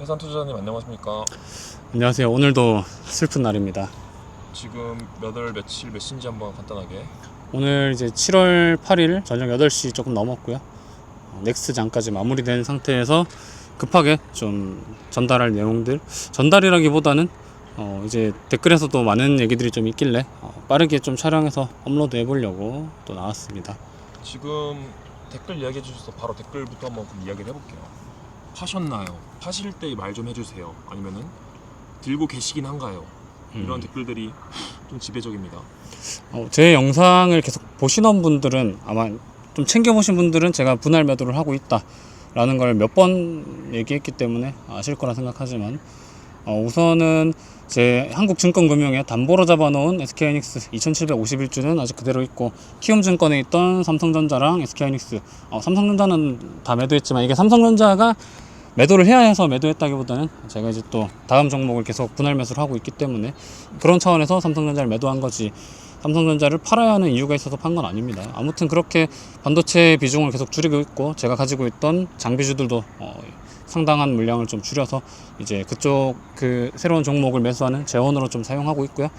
해산 투자자님 안녕하십니까? 안녕하세요. 오늘도 슬픈 날입니다. 지금 몇 월 며칠 몇 시인지 한번 간단하게. 오늘 이제 7월 8일 저녁 8시 조금 넘었고요. 넥스트장까지 마무리된 상태에서 급하게 좀 전달할 내용들, 전달이라기보다는 이제 댓글에서도 많은 얘기들이 좀 있길래 빠르게 좀 촬영해서 업로드 해보려고 또 나왔습니다. 지금 댓글 이야기해 주셔서 바로 댓글부터 한번 그럼 이야기를 해볼게요. 파셨나요? 파실 때 말 좀 해주세요. 아니면은 들고 계시긴 한가요? 이런 댓글들이 좀 지배적입니다. 제 영상을 계속 보시는 분들은 아마 좀 챙겨보신 분들은 제가 분할 매도를 하고 있다 라는 걸 몇 번 얘기했기 때문에 아실 거라 생각하지만 우선은 제 한국증권금융에 담보로 잡아놓은 SK하이닉스 2751주는 아직 그대로 있고, 키움증권에 있던 삼성전자랑 SK하이닉스, 삼성전자는 다 매도했지만 이게 삼성전자가 매도를 해야 해서 매도했다기보다는 제가 이제 또 다음 종목을 계속 분할 매수를 하고 있기 때문에 그런 차원에서 삼성전자를 매도한 거지, 삼성전자를 팔아야 하는 이유가 있어서 판 건 아닙니다. 아무튼 그렇게 반도체 비중을 계속 줄이고 있고, 제가 가지고 있던 장비주들도 상당한 물량을 좀 줄여서 이제 그쪽 그 새로운 종목을 매수하는 재원으로 좀 사용하고 있고요.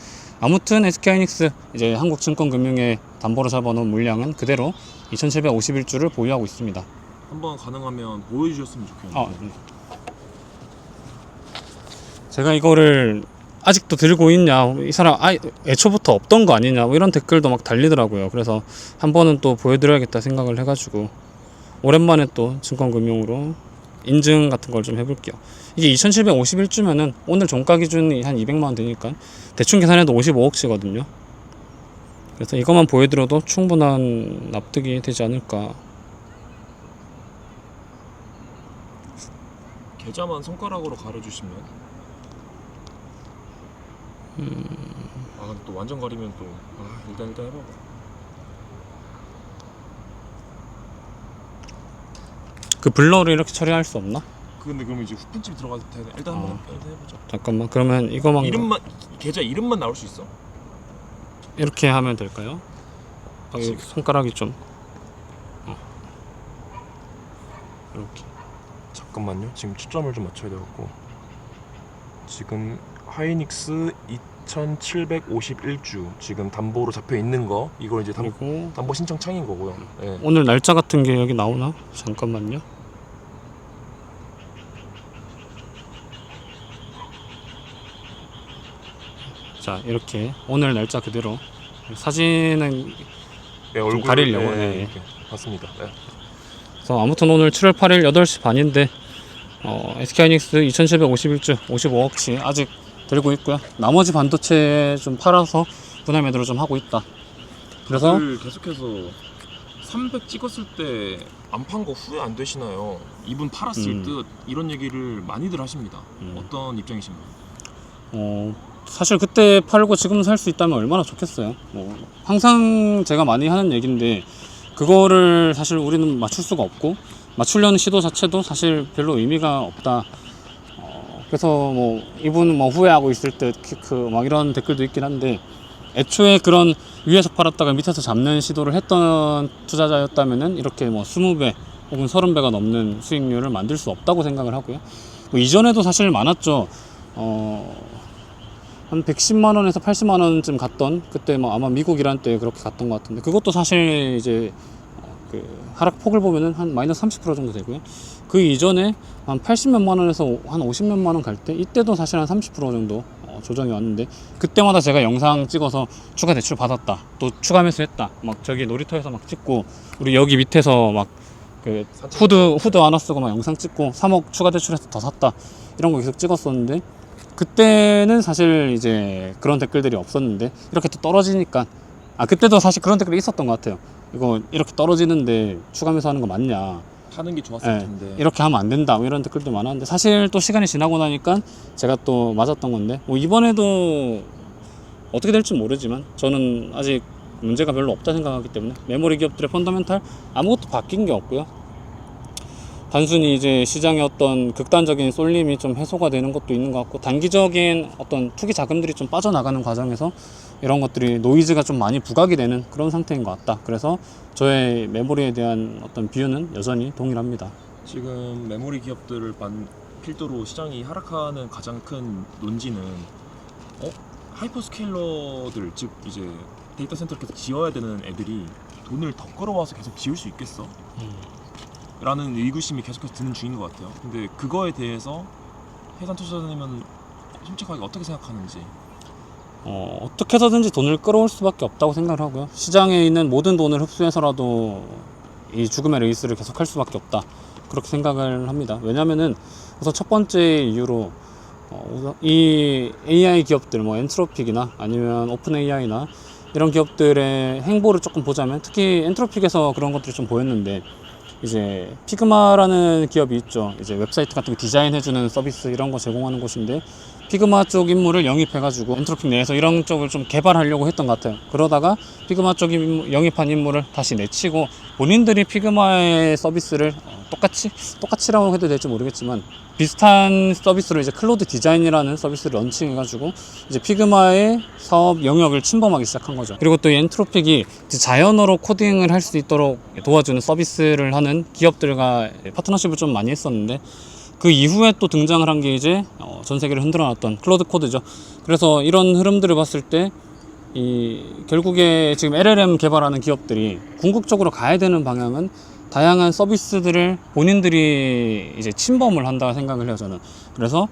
아무튼 SK하이닉스 이제 한국증권금융에 담보로 잡아놓은 물량은 그대로 2751주를 보유하고 있습니다. 한번 가능하면 보여주셨으면 좋겠는데. 제가 이거를 아직도 들고 있냐, 이 사람 애초부터 없던 거 아니냐, 뭐 이런 댓글도 막 달리더라고요. 그래서 한 번은 또 보여드려야겠다 생각을 해가지고 오랜만에 또 증권금융으로 인증 같은 걸 좀 해볼게요. 이게 2751주면은 오늘 종가 기준이 한 200만원 되니까 대충 계산해도 55억치거든요 그래서 이것만 보여드려도 충분한 납득이 되지 않을까. 계좌만 손가락으로 가려주시면. 근데 또 완전 가리면 또 일단 해봐. 그 블러를 이렇게 처리할 수 없나? 근데 그러면 이제 후편집 들어갈 때 일단 한번 해보자. 잠깐만, 그러면 이거만 이름만, 계좌 이름만 나올 수 있어? 이렇게 하면 될까요? 여기 손가락이 좀 이렇게. 잠깐만요. 지금 초점을 좀 맞춰야 되겠고. 지금 하이닉스 2751주 지금 담보로 잡혀 있는 거, 이걸 이제 그리고 담보 신청 창인 거고요. 네. 오늘 날짜 같은 게 여기 나오나? 잠깐만요. 자, 이렇게 오늘 날짜 그대로 사진은 네, 얼굴 가리려고. 이렇게 봤습니다. 네. 그래서 아무튼 오늘 7월 8일 8시 반인데 SK하이닉스 2751주 55억치 아직 들고 있고요. 나머지 반도체 좀 팔아서 분할 매도를 좀 하고 있다. 그래서 계속해서 300 찍었을 때 안 판 거 후회 안 되시나요? 이분 팔았을 듯, 이런 얘기를 많이들 하십니다. 어떤 입장이신가요? 사실 그때 팔고 지금 살 수 있다면 얼마나 좋겠어요. 항상 제가 많이 하는 얘기인데 그거를 사실 우리는 맞출 수가 없고, 맞추려는 시도 자체도 사실 별로 의미가 없다. 그래서 뭐 이분은 뭐 후회하고 있을 듯 막 이런 댓글도 있긴 한데, 애초에 그런 위에서 팔았다가 밑에서 잡는 시도를 했던 투자자였다면은 이렇게 뭐 20배 혹은 30배가 넘는 수익률을 만들 수 없다고 생각을 하고요. 뭐 이전에도 사실 많았죠. 한 110만원에서 80만원쯤 갔던, 그때 뭐 아마 미국이란 때 그렇게 갔던 것 같은데, 그것도 사실 이제 그 하락폭을 보면은 한 마이너스 30% 정도 되고요. 그 이전에 한 80몇만 원에서 한 50몇만 원 갈 때, 이때도 사실 한 30% 정도 조정이 왔는데, 그때마다 제가 영상 찍어서 추가 대출 받았다, 또 추가 매수했다, 막 저기 놀이터에서 막 찍고, 우리 여기 밑에서 막 그 후드 하나 쓰고 막 영상 찍고 3억 추가 대출해서 더 샀다, 이런 거 계속 찍었었는데, 그때는 사실 이제 그런 댓글들이 없었는데, 이렇게 또 떨어지니까, 그때도 사실 그런 댓글이 있었던 것 같아요. 이거 이렇게 떨어지는데 추가 매수하는 거 맞냐, 하는 게 좋았을 텐데. 이렇게 하면 안 된다, 뭐 이런 댓글도 많았는데, 사실 또 시간이 지나고 나니까 제가 또 맞았던 건데, 뭐 이번에도 어떻게 될지 모르지만 저는 아직 문제가 별로 없다 생각하기 때문에, 메모리 기업들의 펀더멘탈 아무것도 바뀐 게 없고요. 단순히 이제 시장의 어떤 극단적인 쏠림이 좀 해소가 되는 것도 있는 것 같고, 단기적인 어떤 투기 자금들이 좀 빠져나가는 과정에서 이런 것들이 노이즈가 좀 많이 부각이 되는 그런 상태인 것 같다. 그래서 저의 메모리에 대한 어떤 비유는 여전히 동일합니다. 지금 메모리 기업들을 필두로 시장이 하락하는 가장 큰 논지는 하이퍼스케일러들, 즉 이제 데이터 센터를 계속 지어야 되는 애들이 돈을 더 끌어와서 계속 지을 수 있겠어? 라는 의구심이 계속해서 드는 중인 것 같아요. 근데 그거에 대해서 해산 투자자님은 솔직하게 어떻게 생각하는지. 어떻게 해서든지 돈을 끌어올 수밖에 없다고 생각을 하고요. 시장에 있는 모든 돈을 흡수해서라도 이 죽음의 레이스를 계속할 수밖에 없다, 그렇게 생각을 합니다. 왜냐면은 우선 첫 번째 이유로 우선 이 AI 기업들, 뭐 엔트로픽이나 아니면 오픈 AI나 이런 기업들의 행보를 조금 보자면, 특히 엔트로픽에서 그런 것들이 좀 보였는데, 이제 피그마라는 기업이 있죠. 이제 웹사이트 같은 거 디자인해주는 서비스 이런 거 제공하는 곳인데, 피그마 쪽 인물을 영입해가지고 엔트로픽 내에서 이런 쪽을 좀 개발하려고 했던 것 같아요. 그러다가 피그마 쪽 영입한 인물을 다시 내치고 본인들이 피그마의 서비스를 똑같이라고 해도 될지 모르겠지만 비슷한 서비스로 이제 클로드 디자인이라는 서비스를 런칭해가지고 이제 피그마의 사업 영역을 침범하기 시작한 거죠. 그리고 또 이 엔트로픽이 자연어로 코딩을 할 수 있도록 도와주는 서비스를 하는 기업들과 파트너십을 좀 많이 했었는데, 그 이후에 또 등장을 한 게 이제 전 세계를 흔들어놨던 클로드 코드죠. 그래서 이런 흐름들을 봤을 때 결국에 지금 LLM 개발하는 기업들이 궁극적으로 가야 되는 방향은 다양한 서비스들을 본인들이 이제 침범을 한다 생각을 해요, 저는. 그래서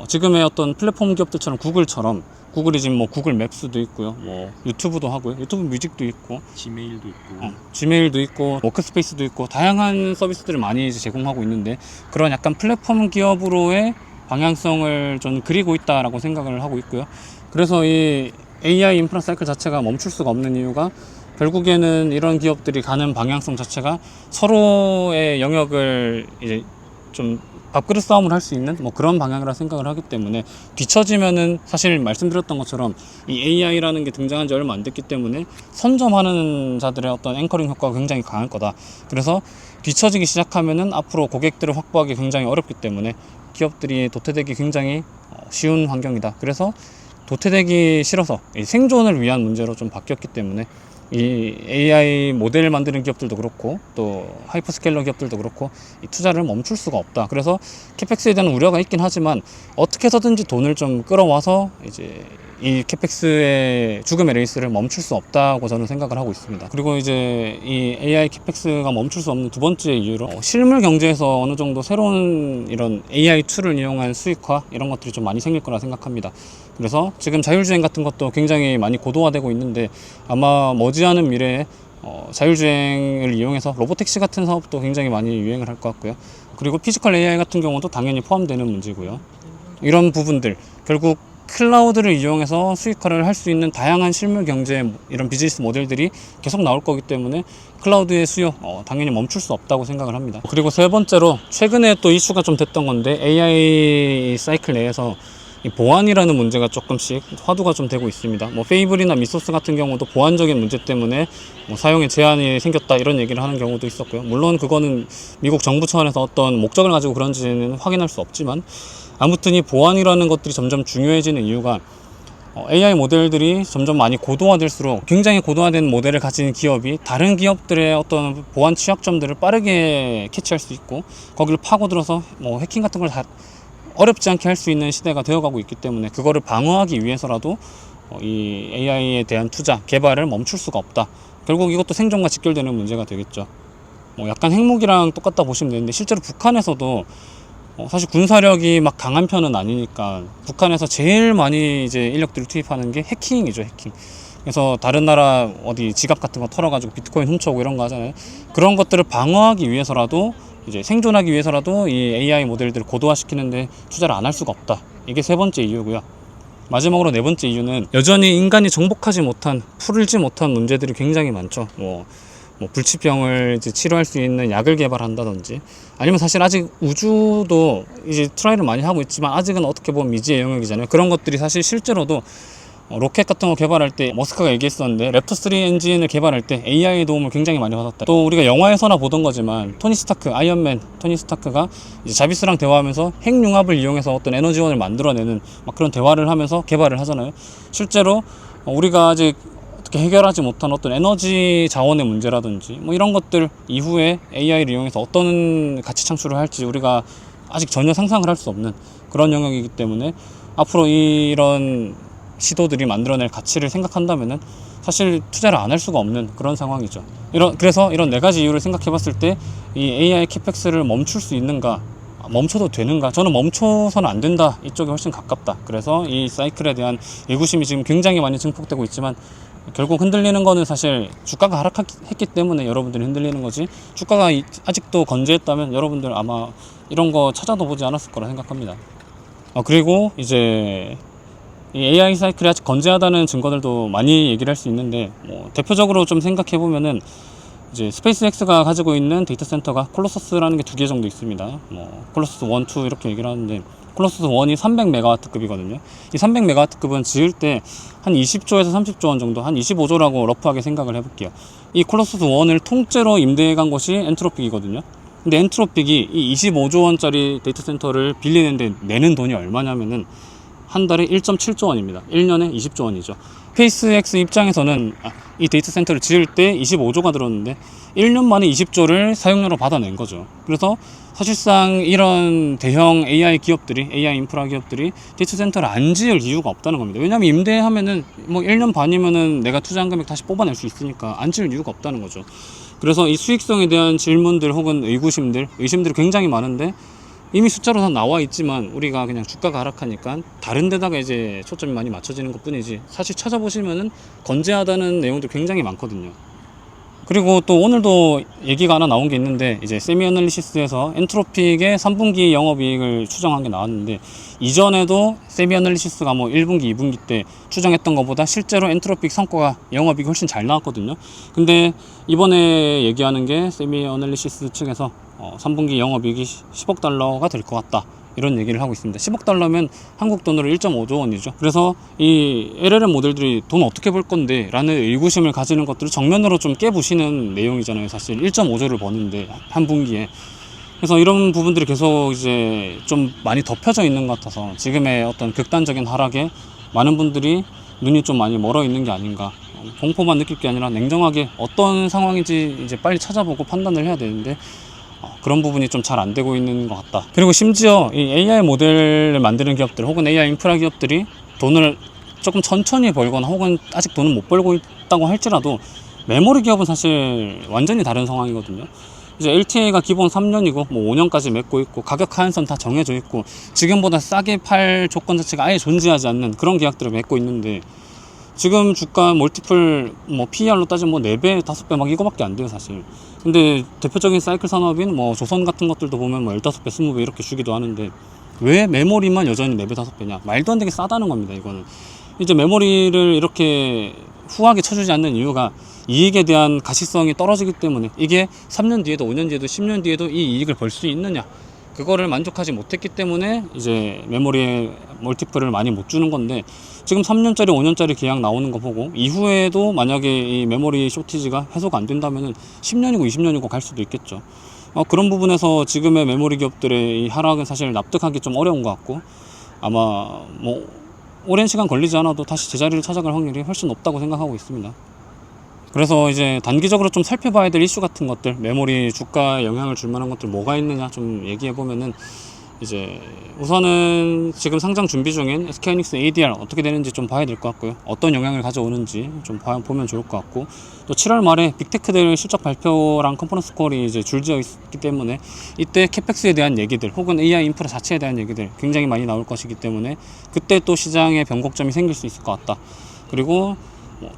지금의 어떤 플랫폼 기업들처럼 구글처럼, 구글이 지금 뭐 구글 맵스도 있고요, 뭐 유튜브도 하고요, 유튜브 뮤직도 있고, 지메일도 있고, 지메일도 있고, 워크스페이스도 있고, 다양한 서비스들을 많이 이제 제공하고 있는데, 그런 약간 플랫폼 기업으로의 방향성을 저는 그리고 있다라고 생각을 하고 있고요. 그래서 이 AI 인프라 사이클 자체가 멈출 수가 없는 이유가, 결국에는 이런 기업들이 가는 방향성 자체가 서로의 영역을 이제 좀 밥그릇 싸움을 할 수 있는 뭐 그런 방향이라 생각을 하기 때문에, 뒤처지면은 사실 말씀드렸던 것처럼 이 AI라는 게 등장한 지 얼마 안 됐기 때문에 선점하는 자들의 어떤 앵커링 효과가 굉장히 강할 거다. 그래서 뒤처지기 시작하면은 앞으로 고객들을 확보하기 굉장히 어렵기 때문에 기업들이 도태되기 굉장히 쉬운 환경이다. 그래서 도태되기 싫어서 생존을 위한 문제로 좀 바뀌었기 때문에 이 AI 모델 만드는 기업들도 그렇고 또 하이퍼스케일러 기업들도 그렇고 이 투자를 멈출 수가 없다. 그래서 캐펙스에 대한 우려가 있긴 하지만 어떻게 해서든지 돈을 좀 끌어와서 이제 이 캐펙스의 죽음의 레이스를 멈출 수 없다고 저는 생각을 하고 있습니다. 그리고 이제 이 AI 캐펙스가 멈출 수 없는 두 번째 이유로 실물 경제에서 어느 정도 새로운 이런 AI 툴을 이용한 수익화 이런 것들이 좀 많이 생길 거라 생각합니다. 그래서 지금 자율주행 같은 것도 굉장히 많이 고도화되고 있는데, 아마 머지않은 미래에 자율주행을 이용해서 로보택시 같은 사업도 굉장히 많이 유행을 할 것 같고요. 그리고 피지컬 AI 같은 경우도 당연히 포함되는 문제고요. 이런 부분들, 결국 클라우드를 이용해서 수익화를 할 수 있는 다양한 실물 경제 이런 비즈니스 모델들이 계속 나올 거기 때문에 클라우드의 수요 당연히 멈출 수 없다고 생각을 합니다. 그리고 세 번째로 최근에 또 이슈가 좀 됐던 건데, AI 사이클 내에서 이 보안이라는 문제가 조금씩 화두가 좀 되고 있습니다. 뭐 페이블이나 미소스 같은 경우도 보안적인 문제 때문에 뭐 사용에 제한이 생겼다 이런 얘기를 하는 경우도 있었고요. 물론 그거는 미국 정부 차원에서 어떤 목적을 가지고 그런지는 확인할 수 없지만, 아무튼 이 보안이라는 것들이 점점 중요해지는 이유가 AI 모델들이 점점 많이 고도화될수록 굉장히 고도화된 모델을 가진 기업이 다른 기업들의 어떤 보안 취약점들을 빠르게 캐치할 수 있고 거기를 파고들어서 뭐 해킹 같은 걸 다 어렵지 않게 할 수 있는 시대가 되어가고 있기 때문에, 그거를 방어하기 위해서라도 이 AI에 대한 투자, 개발을 멈출 수가 없다. 결국 이것도 생존과 직결되는 문제가 되겠죠. 뭐 약간 핵무기랑 똑같다 보시면 되는데, 실제로 북한에서도 사실 군사력이 막 강한 편은 아니니까 북한에서 제일 많이 이제 인력들을 투입하는 게 해킹이죠, 해킹. 그래서 다른 나라 어디 지갑 같은 거 털어가지고 비트코인 훔쳐오고 이런 거 하잖아요. 그런 것들을 방어하기 위해서라도, 이제 생존하기 위해서라도 이 AI 모델들을 고도화시키는데 투자를 안 할 수가 없다. 이게 세 번째 이유고요. 마지막으로 네 번째 이유는 여전히 인간이 정복하지 못한, 풀지 못한 문제들이 굉장히 많죠. 뭐 불치병을 이제 치료할 수 있는 약을 개발한다든지, 아니면 사실 아직 우주도 이제 트라이를 많이 하고 있지만 아직은 어떻게 보면 미지의 영역이잖아요. 그런 것들이 사실 실제로도 로켓 같은 거 개발할 때 머스크가 얘기했었는데, 랩터3 엔진을 개발할 때 AI의 도움을 굉장히 많이 받았다. 또 우리가 영화에서나 보던 거지만 토니 스타크, 아이언맨 토니 스타크가 이제 자비스랑 대화하면서 핵융합을 이용해서 어떤 에너지원을 만들어내는 막 그런 대화를 하면서 개발을 하잖아요. 실제로 우리가 아직 어떻게 해결하지 못한 어떤 에너지 자원의 문제라든지 뭐 이런 것들 이후에 AI를 이용해서 어떤 가치 창출을 할지 우리가 아직 전혀 상상을 할 수 없는 그런 영역이기 때문에 앞으로 이런 시도들이 만들어낼 가치를 생각한다면은 사실 투자를 안 할 수가 없는 그런 상황이죠. 그래서 이런 네 가지 이유를 생각해 봤을 때 이 AI 캐펙스를 멈출 수 있는가, 멈춰도 되는가? 저는 멈춰서는 안 된다 이쪽이 훨씬 가깝다. 그래서 이 사이클에 대한 의구심이 지금 굉장히 많이 증폭되고 있지만 결국 흔들리는 거는 사실 주가가 하락했기 때문에 여러분들이 흔들리는 거지, 주가가 아직도 건재했다면 여러분들 아마 이런 거 찾아도 보지 않았을 거라 생각합니다. 그리고 이제 이 AI 사이클이 아직 건재하다는 증거들도 많이 얘기를 할 수 있는데, 뭐 대표적으로 좀 생각해 보면은 이제 스페이스X가 가지고 있는 데이터 센터가 콜로서스라는 게 2개 정도 있습니다. 뭐 콜로서스 1, 2 이렇게 얘기를 하는데, 콜로서스 1이 300메가와트급이거든요. 이 300메가와트급은 지을 때 한 20조에서 30조 원 정도, 한 25조라고 러프하게 생각을 해볼게요. 이 콜로서스 1을 통째로 임대해 간 것이 엔트로픽이거든요. 근데 엔트로픽이 이 25조 원짜리 데이터 센터를 빌리는데 내는 돈이 얼마냐면은 한 달에 1.7조 원입니다. 1년에 20조 원이죠. 스페이스X 입장에서는 이 데이터 센터를 지을 때 25조가 들었는데 1년 만에 20조를 사용료로 받아낸 거죠. 그래서 사실상 이런 대형 AI 기업들이, AI 인프라 기업들이 데이터 센터를 안 지을 이유가 없다는 겁니다. 왜냐하면 임대하면은 뭐 1년 반이면은 내가 투자한 금액 다시 뽑아낼 수 있으니까 안 지을 이유가 없다는 거죠. 그래서 이 수익성에 대한 질문들 혹은 의심들이 굉장히 많은데, 이미 숫자로 다 나와 있지만 우리가 그냥 주가가 하락하니까 다른 데다가 이제 초점이 많이 맞춰지는 것 뿐이지, 사실 찾아보시면은 건재하다는 내용도 굉장히 많거든요. 그리고 또 오늘도 얘기가 하나 나온 게 있는데, 이제 세미 애널리시스에서 엔트로픽의 3분기 영업이익을 추정한 게 나왔는데, 이전에도 세미 애널리시스가 뭐 1분기, 2분기 때 추정했던 것보다 실제로 엔트로픽 성과가 영업이익이 훨씬 잘 나왔거든요. 근데 이번에 얘기하는 게 세미 애널리시스 측에서 3분기 영업이익이 10억 달러가 될 것 같다, 이런 얘기를 하고 있습니다. 10억 달러면 한국 돈으로 1.5조 원이죠. 그래서 이 LLM 모델들이 돈 어떻게 벌 건데 라는 의구심을 가지는 것들을 정면으로 좀 깨부시는 내용이잖아요. 사실 1.5조를 버는데 한 분기에. 그래서 이런 부분들이 계속 이제 좀 많이 덮여져 있는 것 같아서 지금의 어떤 극단적인 하락에 많은 분들이 눈이 좀 많이 멀어 있는 게 아닌가. 공포만 느낄 게 아니라 냉정하게 어떤 상황인지 이제 빨리 찾아보고 판단을 해야 되는데, 그런 부분이 좀 잘 안 되고 있는 것 같다. 그리고 심지어 이 AI 모델을 만드는 기업들 혹은 AI 인프라 기업들이 돈을 조금 천천히 벌거나 혹은 아직 돈을 못 벌고 있다고 할지라도 메모리 기업은 사실 완전히 다른 상황이거든요. 이제 LTA가 기본 3년이고 뭐 5년까지 맺고 있고 가격 하한선 다 정해져 있고 지금보다 싸게 팔 조건 자체가 아예 존재하지 않는 그런 계약들을 맺고 있는데, 지금 주가 멀티플 뭐 PER로 따지면 뭐 4배, 5배 막 이거밖에 안 돼요, 사실. 근데 대표적인 사이클 산업인 뭐 조선 같은 것들도 보면 뭐 15배, 20배 이렇게 주기도 하는데, 왜 메모리만 여전히 4배, 5배냐? 말도 안 되게 싸다는 겁니다, 이거는. 이제 메모리를 이렇게 후하게 쳐주지 않는 이유가 이익에 대한 가시성이 떨어지기 때문에, 이게 3년 뒤에도 5년 뒤에도 10년 뒤에도 이 이익을 벌 수 있느냐, 그거를 만족하지 못했기 때문에 이제 메모리에 멀티플을 많이 못 주는 건데, 지금 3년짜리 5년짜리 계약 나오는 거 보고 이후에도 만약에 이 메모리 쇼티지가 해소가 안 된다면은 10년이고 20년이고 갈 수도 있겠죠. 그런 부분에서 지금의 메모리 기업들의 이 하락은 사실 납득하기 좀 어려운 것 같고, 아마 뭐 오랜 시간 걸리지 않아도 다시 제자리를 찾아갈 확률이 훨씬 높다고 생각하고 있습니다. 그래서 이제 단기적으로 좀 살펴봐야 될 이슈 같은 것들, 메모리 주가에 영향을 줄 만한 것들 뭐가 있느냐 좀 얘기해 보면은, 이제 우선은 지금 상장 준비 중인 SK하이닉스 ADR 어떻게 되는지 좀 봐야 될 것 같고요. 어떤 영향을 가져오는지 좀 보면 좋을 것 같고, 또 7월 말에 빅테크들 실적 발표랑 컨퍼런스 콜이 이제 줄지어 있기 때문에 이때 캐펙스에 대한 얘기들 혹은 AI 인프라 자체에 대한 얘기들 굉장히 많이 나올 것이기 때문에 그때 또 시장에 변곡점이 생길 수 있을 것 같다. 그리고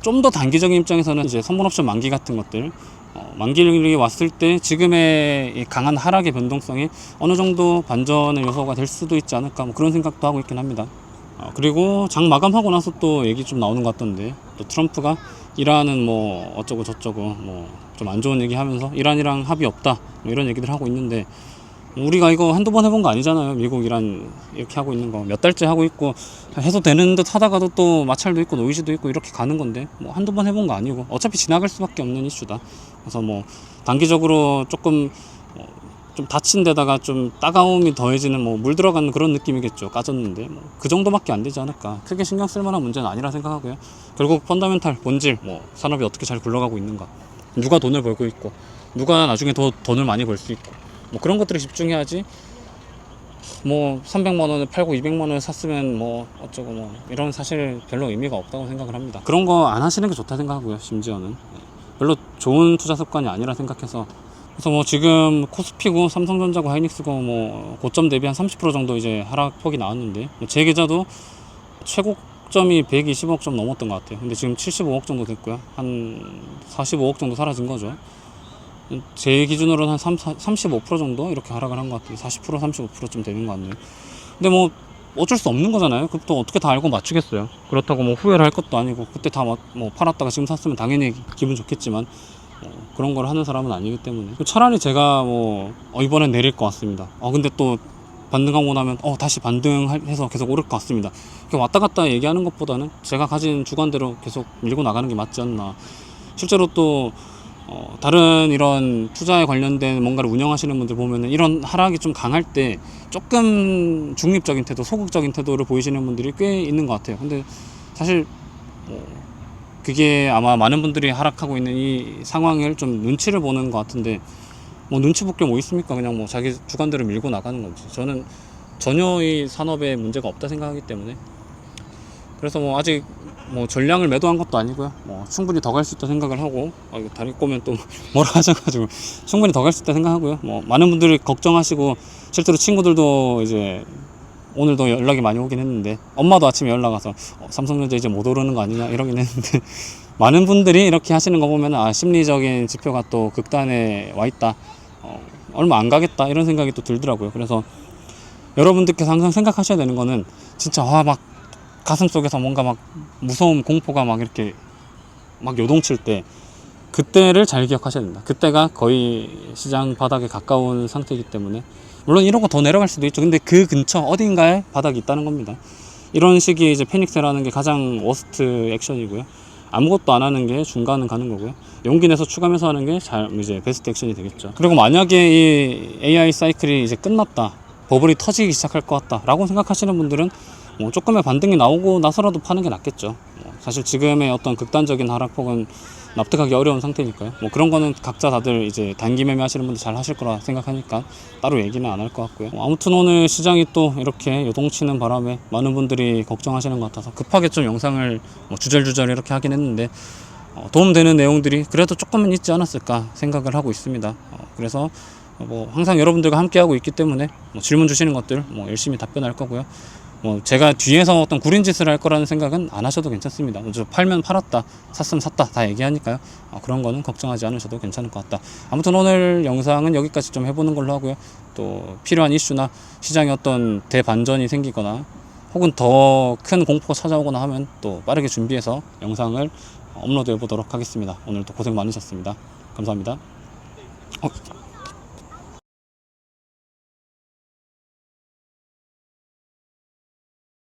좀 더 단기적인 입장에서는 이제 선물옵션 만기 같은 것들, 만기일이 왔을 때 지금의 이 강한 하락의 변동성이 어느 정도 반전의 요소가 될 수도 있지 않을까, 뭐 그런 생각도 하고 있긴 합니다. 그리고 장 마감하고 나서 또 얘기 좀 나오는 것 같던데, 또 트럼프가 이란은 뭐 어쩌고 저쩌고 뭐 좀 안 좋은 얘기 하면서 이란이랑 합의 없다 뭐 이런 얘기들 하고 있는데, 우리가 이거 한두 번 해본 거 아니잖아요. 미국 이란 이렇게 하고 있는 거 몇 달째 하고 있고, 해소되는 듯 하다가도 또 마찰도 있고 노이즈도 있고 이렇게 가는 건데, 뭐 한두 번 해본 거 아니고 어차피 지나갈 수밖에 없는 이슈다. 그래서 뭐 단기적으로 조금 좀 다친 데다가 좀 따가움이 더해지는 뭐 물 들어가는 그런 느낌이겠죠. 까졌는데 뭐 그 정도밖에 안 되지 않을까. 크게 신경 쓸 만한 문제는 아니라 생각하고요. 결국 펀더멘탈 본질, 뭐 산업이 어떻게 잘 굴러가고 있는가, 누가 돈을 벌고 있고 누가 나중에 더 돈을 많이 벌 수 있고, 뭐 그런 것들에 집중해야지 뭐 300만 원에 팔고 200만 원에 샀으면 뭐 어쩌고 뭐 이런 사실 별로 의미가 없다고 생각을 합니다. 그런 거 안 하시는 게 좋다 생각하고요. 심지어는 별로 좋은 투자 습관이 아니라 생각해서. 그래서 뭐 지금 코스피고 삼성전자고 하이닉스고 뭐 고점 대비 한 30% 정도 이제 하락폭이 나왔는데 제 계좌도 최고점이 125억 점 넘었던 것 같아요. 근데 지금 75억 정도 됐고요. 한 45억 정도 사라진 거죠. 제 기준으로는 한 35% 정도 이렇게 하락을 한 것 같아요. 40% 35%쯤 되는 것 같네요. 근데 뭐 어쩔 수 없는 거잖아요. 그것도 어떻게 다 알고 맞추겠어요. 그렇다고 뭐 후회를 할 것도 아니고 그때 다 뭐 팔았다가 지금 샀으면 당연히 기분 좋겠지만 그런 걸 하는 사람은 아니기 때문에 차라리 제가 뭐 이번엔 내릴 것 같습니다. 근데 또 반등하고 나면 다시 반등해서 계속 오를 것 같습니다. 이렇게 왔다 갔다 얘기하는 것보다는 제가 가진 주관대로 계속 밀고 나가는 게 맞지 않나. 실제로 또 다른 이런 투자에 관련된 뭔가를 운영하시는 분들 보면은 이런 하락이 좀 강할 때 조금 중립적인 태도, 소극적인 태도를 보이시는 분들이 꽤 있는 것 같아요. 근데 사실 그게 아마 많은 분들이 하락하고 있는 이 상황을 좀 눈치를 보는 것 같은데 뭐 눈치 볼 게 뭐 있습니까? 그냥 뭐 자기 주관대로 밀고 나가는 거지. 저는 전혀 이 산업에 문제가 없다 생각하기 때문에 그래서 뭐 아직 뭐 전량을 매도한 것도 아니고요. 뭐 충분히 더 갈 수 있다 생각을 하고 이거 다리 꼬면 또 뭐라 하셔가지고 충분히 더 갈 수 있다 생각하고요. 뭐 많은 분들이 걱정하시고 실제로 친구들도 이제 오늘도 연락이 많이 오긴 했는데 엄마도 아침에 연락 와서 삼성전자 이제 못 오르는 거 아니냐 이러긴 했는데 많은 분들이 이렇게 하시는 거 보면 심리적인 지표가 또 극단에 와 있다. 얼마 안 가겠다 이런 생각이 또 들더라고요. 그래서 여러분들께서 항상 생각하셔야 되는 거는 진짜 막 가슴 속에서 뭔가 막 무서움, 공포가 막 이렇게 막 요동칠 때 그때를 잘 기억하셔야 된다. 그때가 거의 시장 바닥에 가까운 상태이기 때문에 물론 이러고 더 내려갈 수도 있죠. 근데 그 근처 어딘가에 바닥이 있다는 겁니다. 이런 시기에 이제 패닉셀하는 게 가장 워스트 액션이고요. 아무것도 안 하는 게 중간은 가는 거고요. 용기 내서 추가 매수하는 게 이제 베스트 액션이 되겠죠. 그리고 만약에 이 AI 사이클이 이제 끝났다, 버블이 터지기 시작할 것 같다 라고 생각하시는 분들은 뭐 조금의 반등이 나오고 나서라도 파는 게 낫겠죠. 사실 지금의 어떤 극단적인 하락폭은 납득하기 어려운 상태니까요. 뭐 그런 거는 각자 다들 이제 단기 매매 하시는 분들 잘 하실 거라 생각하니까 따로 얘기는 안 할 것 같고요. 아무튼 오늘 시장이 또 이렇게 요동치는 바람에 많은 분들이 걱정하시는 것 같아서 급하게 좀 영상을 주절주절 이렇게 하긴 했는데 도움되는 내용들이 그래도 조금은 있지 않았을까 생각을 하고 있습니다. 그래서 뭐 항상 여러분들과 함께 하고 있기 때문에 질문 주시는 것들 열심히 답변할 거고요. 제가 뒤에서 어떤 구린 짓을 할 거라는 생각은 안 하셔도 괜찮습니다. 팔면 팔았다, 샀으면 샀다 다 얘기하니까요. 그런 거는 걱정하지 않으셔도 괜찮을 것 같다. 아무튼 오늘 영상은 여기까지 좀 해보는 걸로 하고요. 또 필요한 이슈나 시장에 어떤 대반전이 생기거나 혹은 더 큰 공포가 찾아오거나 하면 또 빠르게 준비해서 영상을 업로드 해보도록 하겠습니다. 오늘도 고생 많으셨습니다. 감사합니다.